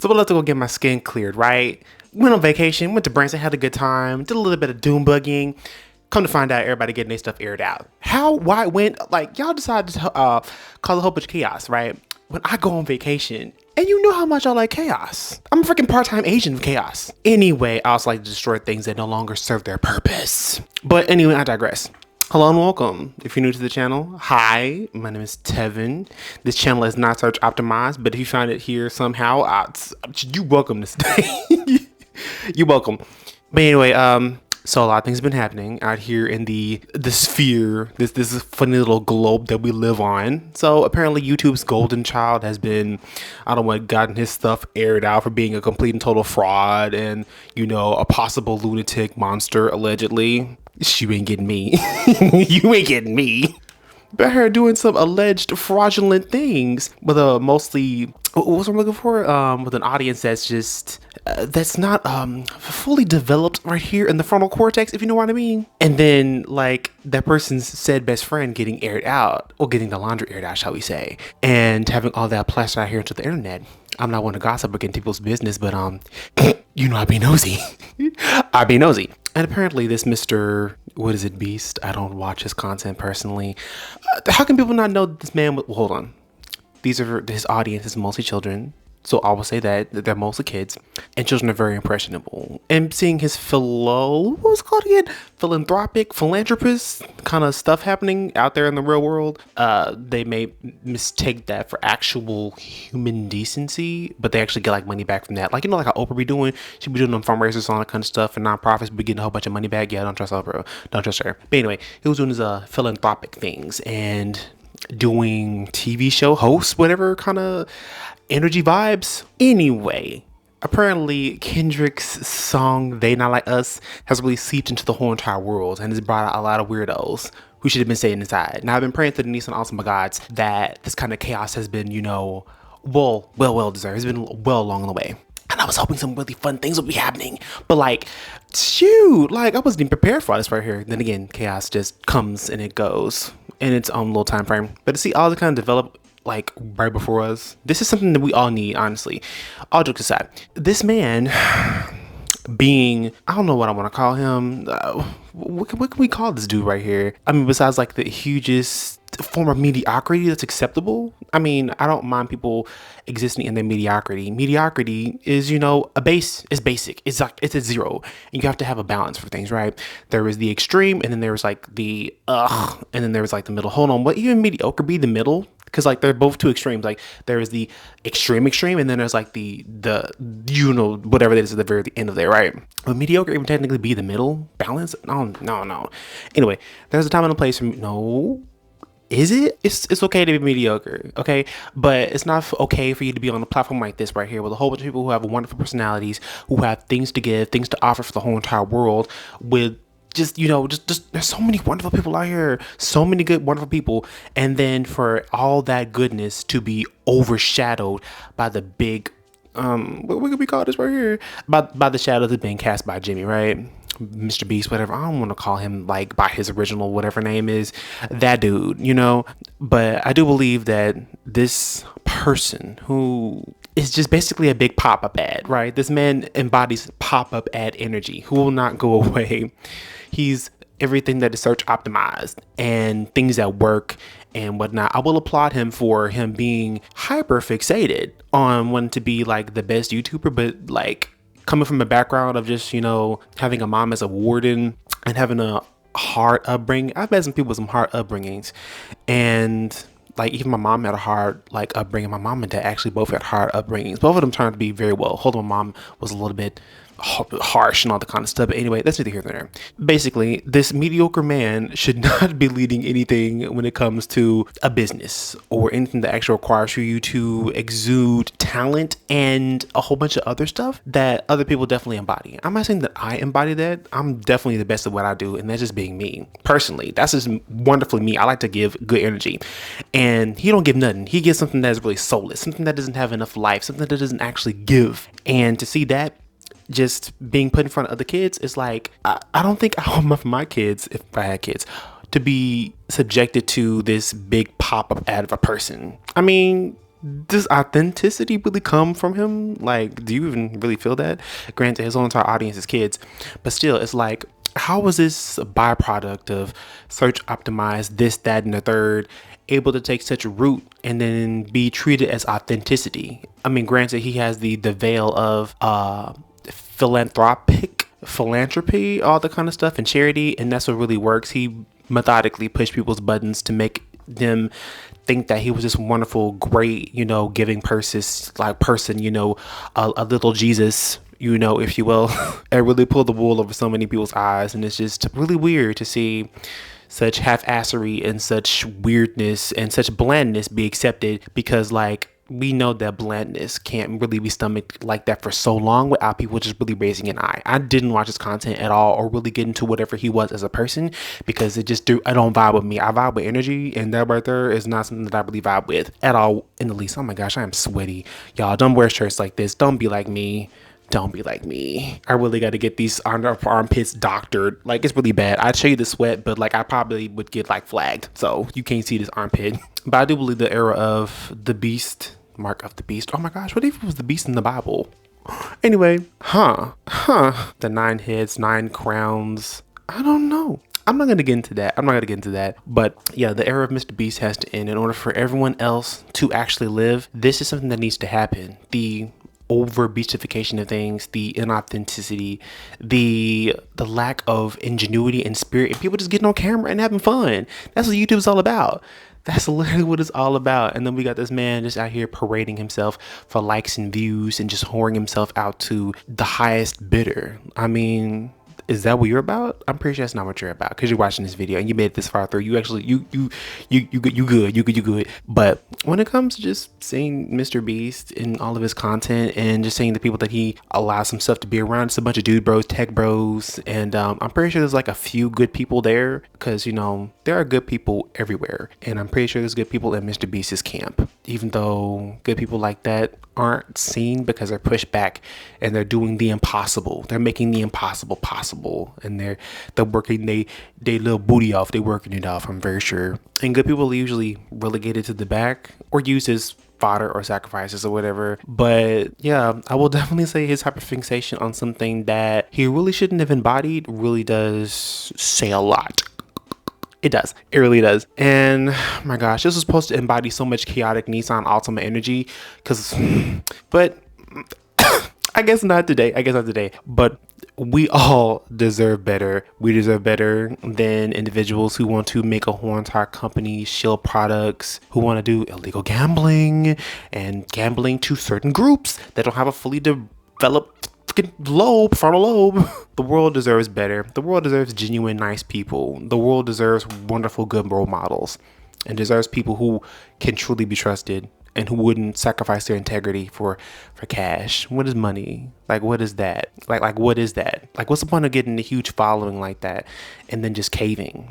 So I left to go get my skin cleared, right? Went on vacation, went to Branson, had a good time, did a little bit of doom buggying. Come to find out, everybody getting their stuff aired out. How, why, when, like, y'all decided to cause a whole bunch of chaos, right? When I go on vacation, and you know how much I like chaos. I'm a freaking part-time agent of chaos. Anyway, I also like to destroy things that no longer serve their purpose. But anyway, I digress. Hello and welcome. If you're new to the channel, hi, my name is Tevin. This channel is not search optimized, but if you find it here somehow, you're welcome to stay. You're welcome. But anyway, so a lot of things have been happening out here in the sphere, this funny little globe that we live on. So apparently YouTube's golden child has been, I don't know what, gotten his stuff aired out for being a complete and total fraud and, you know, a possible lunatic monster, allegedly. You ain't getting me. You ain't getting me. But her doing some alleged fraudulent things with a mostly, what's I'm looking for? With an audience that's just, that's not fully developed right here in the frontal cortex, if you know what I mean. And then like that person's said best friend getting aired out, or getting the laundry aired out, shall we say, and having all that plastered out here into the internet. I'm not one to gossip or get in people's business, but you know, I be nosy. I be nosy. And apparently this Mr. What is it, Beast? I don't watch his content personally. How can people not know that this man, well, hold on. His audience is mostly children. So I will say that they're mostly kids, and children are very impressionable. And seeing his what was it called again? Philanthropist kind of stuff happening out there in the real world. They may mistake that for actual human decency, but they actually get like money back from that. Like, you know, like how Oprah be doing. She be doing them fundraisers, all that kind of stuff, and nonprofits be getting a whole bunch of money back. Yeah, don't trust Oprah. Don't trust her. But anyway, he was doing his philanthropic things and doing TV show hosts, whatever kind of energy vibes. Anyway, apparently Kendrick's song They Not Like Us has really seeped into the whole entire world and has brought out a lot of weirdos who should have been staying inside. Now, I've been praying to the Nissan Altima gods that this kind of chaos has been, you know, well deserved. It's been well along the way. And I was hoping some really fun things would be happening. But like, shoot, like I wasn't even prepared for this right here. Then again, chaos just comes and it goes in its own little time frame. But to see all the kind of develop like right before us, this is something that we all need, honestly. All jokes aside, this man being, I don't know what I want to call him. What can we call this dude right here? I mean, besides like the hugest form of mediocrity that's acceptable. I mean, I don't mind people existing in their mediocrity. Mediocrity is, you know, it's basic. It's like, it's a zero. And you have to have a balance for things, right? There is the extreme, and then there's like the and then there's like the middle. Hold on, what even mediocre be the middle? Because like they're both two extremes. Like there is the extreme, and then there's like the you know, whatever that is at the very end of there, right? But mediocre even technically be the middle balance? No. Anyway, there's a time and a place for no. Is it? It's okay to be mediocre, okay? But it's not okay for you to be on a platform like this right here with a whole bunch of people who have wonderful personalities, who have things to give, things to offer for the whole entire world, with just, you know, just there's so many wonderful people out here, so many good, wonderful people. And then for all that goodness to be overshadowed by the big, what could we call this right here? By the shadow that's being cast by Jimmy, right? Mr. Beast, whatever. I don't want to call him like by his original whatever name is, that dude, you know. But I do believe that this person who is just basically a big pop-up ad, right? This man embodies pop-up ad energy who will not go away. He's everything that is search optimized and things that work and whatnot. I will applaud him for him being hyper fixated on wanting to be like the best YouTuber, but like coming from a background of just, you know, having a mom as a warden and having a hard upbringing. I've met some people with some hard upbringings, and like even my mom had a hard like upbringing. My mom and dad actually both had hard upbringings. Both of them turned to be very well. Hold on, my mom was a little bit harsh and all the kind of stuff. But anyway, that's neither here nor there. Basically, this mediocre man should not be leading anything when it comes to a business or anything that actually requires you to exude talent and a whole bunch of other stuff that other people definitely embody. I'm not saying that I embody that. I'm definitely the best at what I do, and that's just being me. Personally, that's just wonderfully me. I like to give good energy, and he don't give nothing. He gives something that's really soulless, something that doesn't have enough life, something that doesn't actually give. And to see that just being put in front of other kids is like, I don't think I want my kids, if I had kids, to be subjected to this big pop-up ad of a person. I mean, does authenticity really come from him? Like, do you even really feel that? Granted, his whole entire audience is kids, but still, it's like, how was this a byproduct of search optimized this, that, and the third able to take such root and then be treated as authenticity? I mean, granted, he has the veil of philanthropy, all the kind of stuff, and charity, and that's what really works. He methodically pushed people's buttons to make them think that he was this wonderful, great, giving person, a little Jesus, if you will. It really pulled the wool over so many people's eyes, and it's just really weird to see such half-assery and such weirdness and such blandness be accepted, because like, we know that blandness can't really be stomached like that for so long without people just really raising an eye. I didn't watch his content at all or really get into whatever he was as a person, because I don't vibe with me. I vibe with energy, and that right there is not something that I really vibe with at all in the least. Oh my gosh, I am sweaty. Y'all, don't wear shirts like this. Don't be like me. Don't be like me. I really got to get these armpits doctored. Like, it's really bad. I'd show you the sweat, but like, I probably would get like flagged. So you can't see this armpit. But I do believe the era of the beast, mark of the beast. Oh my gosh, what if it was the beast in the Bible? Anyway, the 9 heads, 9 crowns. I don't know. I'm not going to get into that. But yeah, the era of Mr. Beast has to end in order for everyone else to actually live. This is something that needs to happen. The over beastification of things, the inauthenticity, the lack of ingenuity and spirit, and people just getting on camera and having fun. That's what YouTube's all about. That's literally what it's all about. And then we got this man just out here parading himself for likes and views and just whoring himself out to the highest bidder. I mean, is that what you're about? I'm pretty sure that's not what you're about, because you're watching this video and you made it this far through. You actually, you good. But when it comes to just seeing Mr. Beast and all of his content and just seeing the people that he allows himself to be around, it's a bunch of dude bros, tech bros. And I'm pretty sure there's like a few good people there, because, there are good people everywhere. And I'm pretty sure there's good people in Mr. Beast's camp, even though good people like that aren't seen because they're pushed back and they're doing the impossible. They're making the impossible possible, and they're working they little booty off. They're working it off, I'm very sure. And good people are usually relegated to the back or used as fodder or sacrifices or whatever. But yeah, I will definitely say his hyperfixation on something that he really shouldn't have embodied really does say a lot. It does. It really does. And my gosh, this was supposed to embody so much chaotic Nissan Altima energy, but I guess not today. But we all deserve better. We deserve better than individuals who want to make a whole entire company shield products, who want to do illegal gambling and gambling to certain groups that don't have a fully developed frontal lobe. The world deserves better. The world deserves genuine, nice people. The world deserves wonderful, good role models, and deserves people who can truly be trusted and who wouldn't sacrifice their integrity for cash. What is money? Like, what is that? Like, what is that? Like, what's the point of getting a huge following like that and then just caving,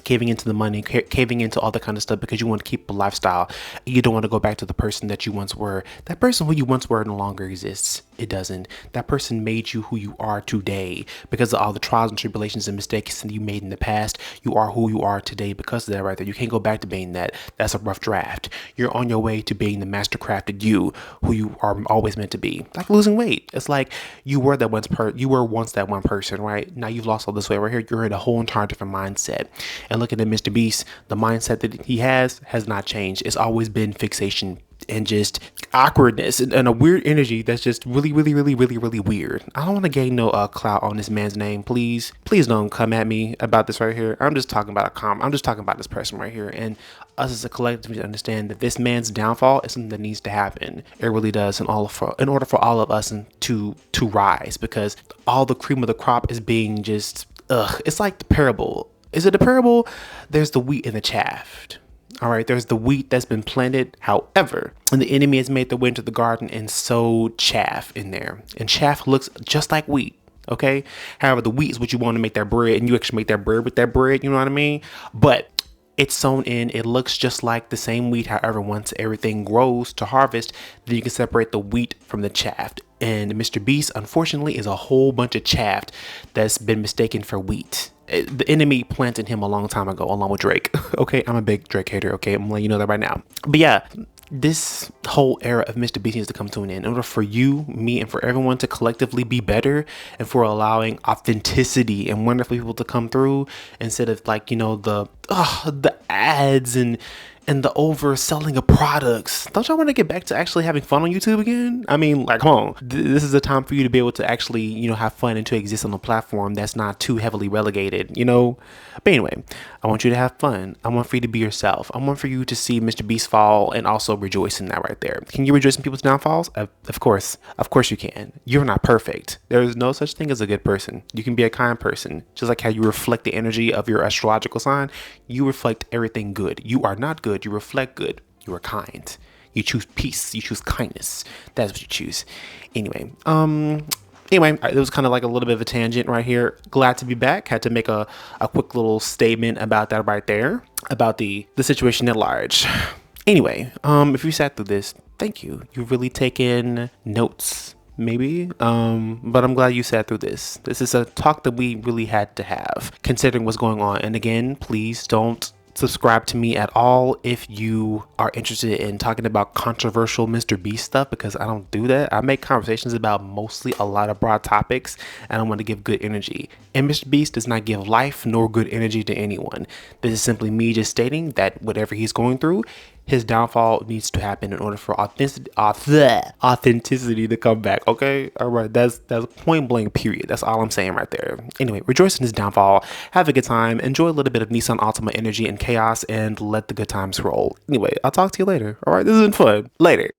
caving into the money, caving into all that kind of stuff because you want to keep a lifestyle. You don't want to go back to the person that you once were. That person who you once were no longer exists. It doesn't. That person made you who you are today because of all the trials and tribulations and mistakes that you made in the past. You are who you are today because of that right there. You can't go back to being that. That's a rough draft. You're on your way to being the mastercrafted you, who you are always meant to be. Like losing weight. It's like you were once that one person, right? Now you've lost all this weight right here. You're in a whole entire different mindset. And looking at Mr. Beast, the mindset that he has not changed. It's always been fixation and just awkwardness and a weird energy that's just really weird. I don't want to gain no clout on this man's name. Please don't come at me about this right here. I'm just talking about this person right here, and us as a collective to understand that this man's downfall is something that needs to happen. It really does in order for all of us to rise, because all the cream of the crop is being just it's like the parable. Is it a parable? There's the wheat and the chaff. All right, there's the wheat that's been planted, however, and the enemy has made their way into the garden and sowed chaff in there. And chaff looks just like wheat, okay? However, the wheat is what you want to make that bread, and you actually make that bread with that bread, you know what I mean? But it's sown in, it looks just like the same wheat. However, once everything grows to harvest, then you can separate the wheat from the chaff. And Mr. Beast, unfortunately, is a whole bunch of chaff that's been mistaken for wheat. The enemy planted him a long time ago, along with Drake. Okay, I'm a big Drake hater. Okay, I'm letting you know that right now. But yeah, this whole era of Mr. Beast needs to come to an end in order for you, me, and for everyone to collectively be better, and for allowing authenticity and wonderful people to come through instead of like, the ads and the overselling of products. Don't y'all want to get back to actually having fun on YouTube again? I mean, like, come on. This is a time for you to be able to actually, have fun and to exist on a platform that's not too heavily relegated, But anyway, I want you to have fun. I want for you to be yourself. I want for you to see Mr. Beast fall and also rejoice in that right there. Can you rejoice in people's downfalls? Of course. Of course you can. You're not perfect. There is no such thing as a good person. You can be a kind person. Just like how you reflect the energy of your astrological sign, you reflect everything good. You are not good. You reflect good. You are kind. You choose peace. You choose kindness. That's what you choose. Anyway, it was kind of like a little bit of a tangent right here. Glad to be back. Had to make a quick little statement about that right there, about the situation at large. Anyway, if you sat through this, thank you. You've really taken notes, maybe. But I'm glad you sat through this. This is a talk that we really had to have, considering what's going on. And again, please don't subscribe to me at all if you are interested in talking about controversial Mr. Beast stuff, because I don't do that. I make conversations about mostly a lot of broad topics, and I want to give good energy. And Mr. Beast does not give life nor good energy to anyone. This is simply me just stating that whatever he's going through, his downfall needs to happen in order for authenticity to come back. Okay, all right, that's point blank period. That's all I'm saying right there. Anyway, rejoice in his downfall, have a good time, enjoy a little bit of Nissan Altima energy and chaos, and let the good times roll. Anyway, I'll talk to you later. All right, this has been fun. Later.